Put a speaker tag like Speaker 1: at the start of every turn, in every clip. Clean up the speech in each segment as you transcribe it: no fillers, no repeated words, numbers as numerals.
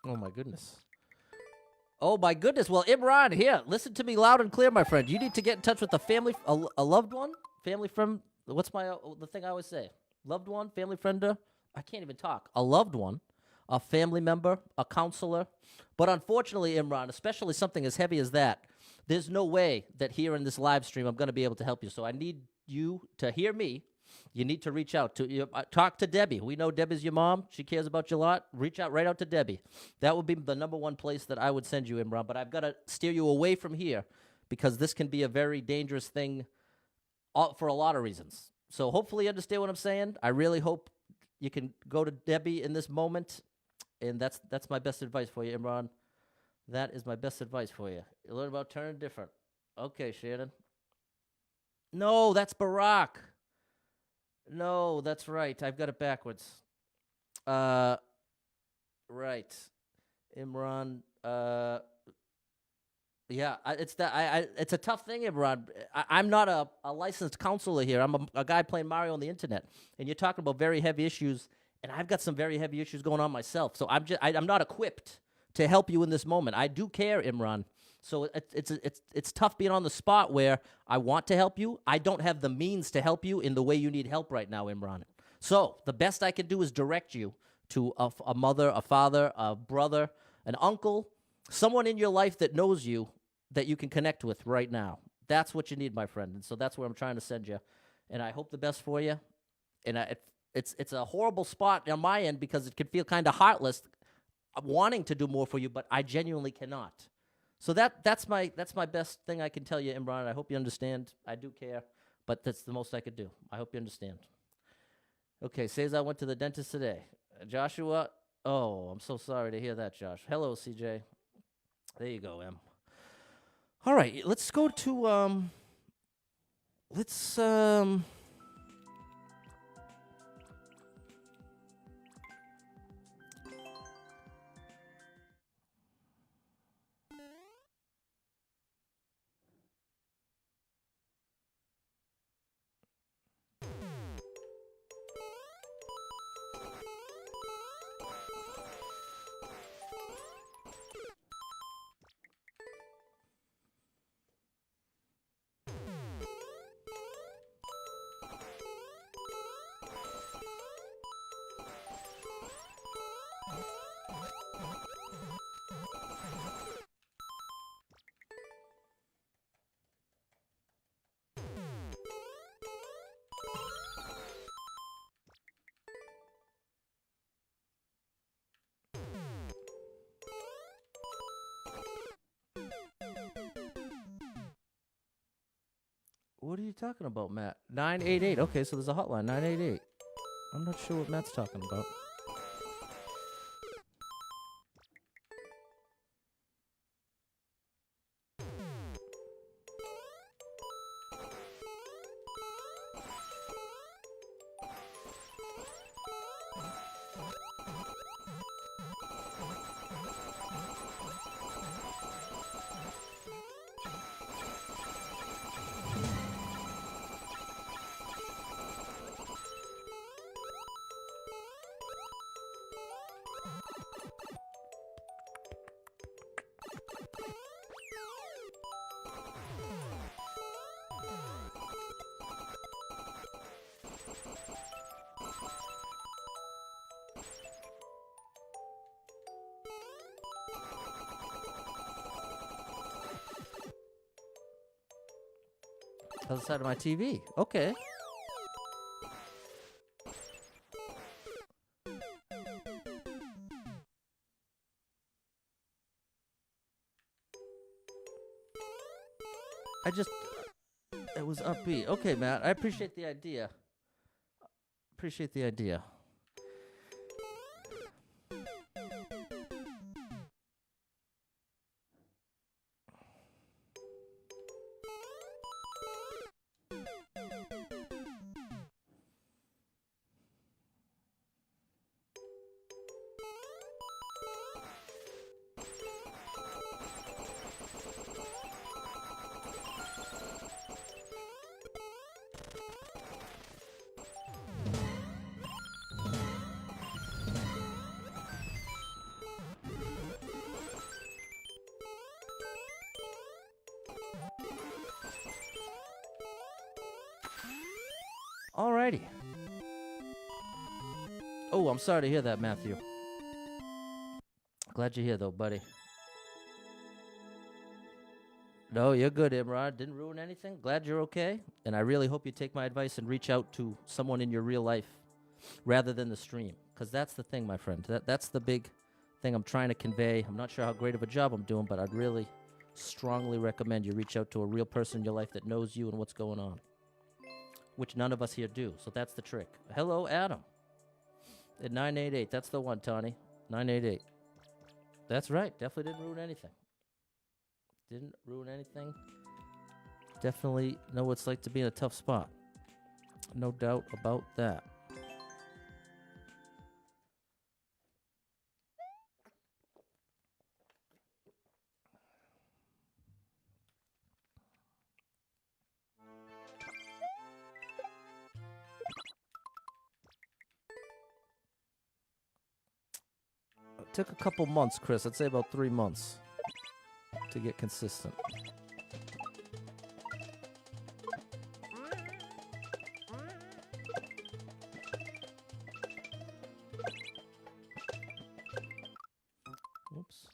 Speaker 1: Oh, my goodness. Oh, my goodness. Well, Imran, here, listen to me loud and clear, my friend. You need to get in touch with a family, a loved one, family friend. What's the thing I always say? Loved one, family friend. I can't even talk. A loved one, a family member, a counselor. But unfortunately, Imran, especially something as heavy as that, there's no way that here in this live stream I'm going to be able to help you. So I need you to hear me. You need to reach out to talk to Debbie. We know Debbie's your mom. She cares about you a lot. Reach out right out to Debbie. That would be the number one place that I would send you, Imran. But I've got to steer you away from here because this can be a very dangerous thing for a lot of reasons. So hopefully you understand what I'm saying. I really hope you can go to Debbie in this moment. And that's my best advice for you, Imran. That is my best advice for you. You learn about turning different. Okay, Shannon. No, that's Barack. No, that's right. I've got it backwards. Right. Imran. Yeah, it's that. It's a tough thing, Imran. I'm not a licensed counselor here. I'm a guy playing Mario on the internet, and you're talking about very heavy issues, and I've got some very heavy issues going on myself. So I'm not equipped to help you in this moment. I do care, Imran. So it's tough being on the spot where I want to help you. I don't have the means to help you in the way you need help right now, Imran. So the best I can do is direct you to a mother, a father, a brother, an uncle, someone in your life that knows you that you can connect with right now. That's what you need, my friend. And so that's where I'm trying to send you. And I hope the best for you. And it's a horrible spot on my end because it can feel kind of heartless wanting to do more for you, but I genuinely cannot. So that's my best thing I can tell you, Imran. I hope you understand. I do care, but that's the most I could do. I hope you understand. Okay, says I went to the dentist today. Joshua, oh, I'm so sorry to hear that, Josh. Hello, CJ. There you go, Em. All right, let's go to what are you talking about, Matt? 988. Okay, so there's a hotline, 988. I'm not sure what Matt's talking about. Other side of my TV. Okay. It was upbeat. Okay, Matt. I appreciate the idea. Appreciate the idea. Alrighty. Oh, I'm sorry to hear that, Matthew. Glad you're here, though, buddy. No, you're good, Imran. Didn't ruin anything. Glad you're okay. And I really hope you take my advice and reach out to someone in your real life rather than the stream. Because that's the thing, my friend. That's the big thing I'm trying to convey. I'm not sure how great of a job I'm doing, but I'd really strongly recommend you reach out to a real person in your life that knows you and what's going on, which none of us here do. So that's the trick. Hello, Adam. At 988. That's the one, Tawny. 988. That's right. Definitely didn't ruin anything. Didn't ruin anything. Definitely know what it's like to be in a tough spot. No doubt about that. It took a couple months, Chris. I'd say about 3 months to get consistent. Oops.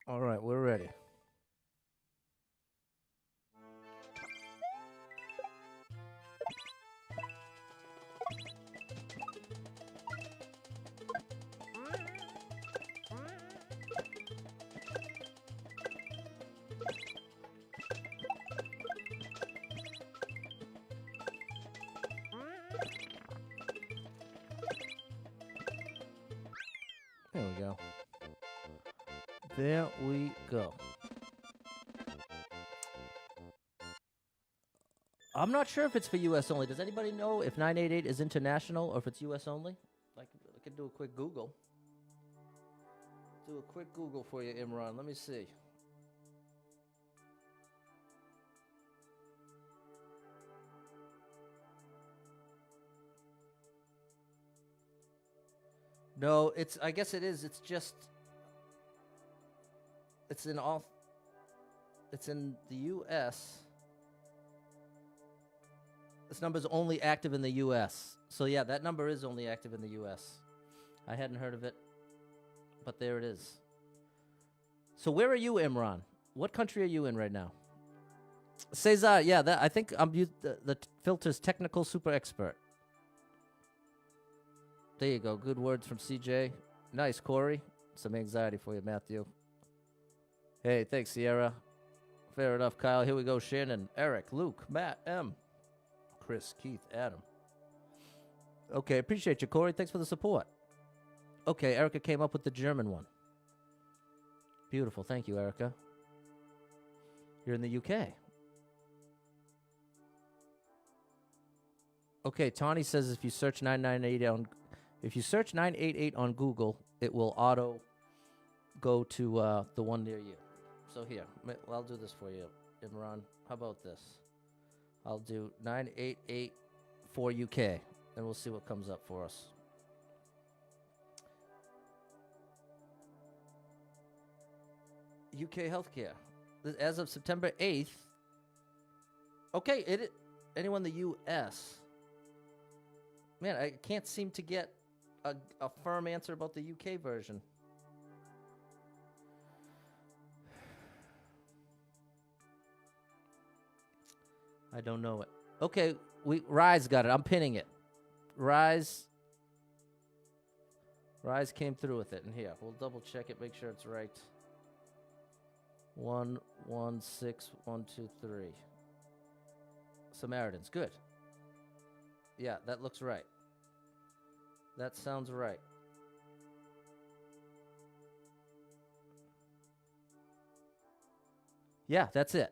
Speaker 1: All right, we're ready. There we go. There we go. I'm not sure if it's for U.S. only. Does anybody know if 988 is international or if it's U.S. only? I can do a quick Google. Do a quick Google for you, Imran. Let me see. No, I guess it is. It's just, it's in the U.S. This number is only active in the U.S. So yeah, that number is only active in the U.S. I hadn't heard of it, but there it is. So where are you, Imran? What country are you in right now? Cesar, yeah, I think I'm the filter's technical super expert. There you go. Good words from CJ. Nice, Corey. Some anxiety for you, Matthew. Hey, thanks, Sierra. Fair enough, Kyle. Here we go. Shannon, Eric, Luke, Matt, M, Chris, Keith, Adam. Okay, appreciate you, Corey. Thanks for the support. Okay, Erica came up with the German one. Beautiful. Thank you, Erica. You're in the UK. Okay, Tawny says if you search 988 on Google, it will auto go to the one near you. So here, I'll do this for you, Imran. How about this? I'll do 988 for UK, and we'll see what comes up for us. UK healthcare. As of September 8th. Okay, anyone in the U.S. Man, I can't seem to get a firm answer about the UK version. I don't know it. Okay, Rise got it. I'm pinning it. Rise came through with it. And here, we'll double check it, make sure it's right. 116123. Samaritans, good. Yeah, that looks right. That sounds right. Yeah, that's it.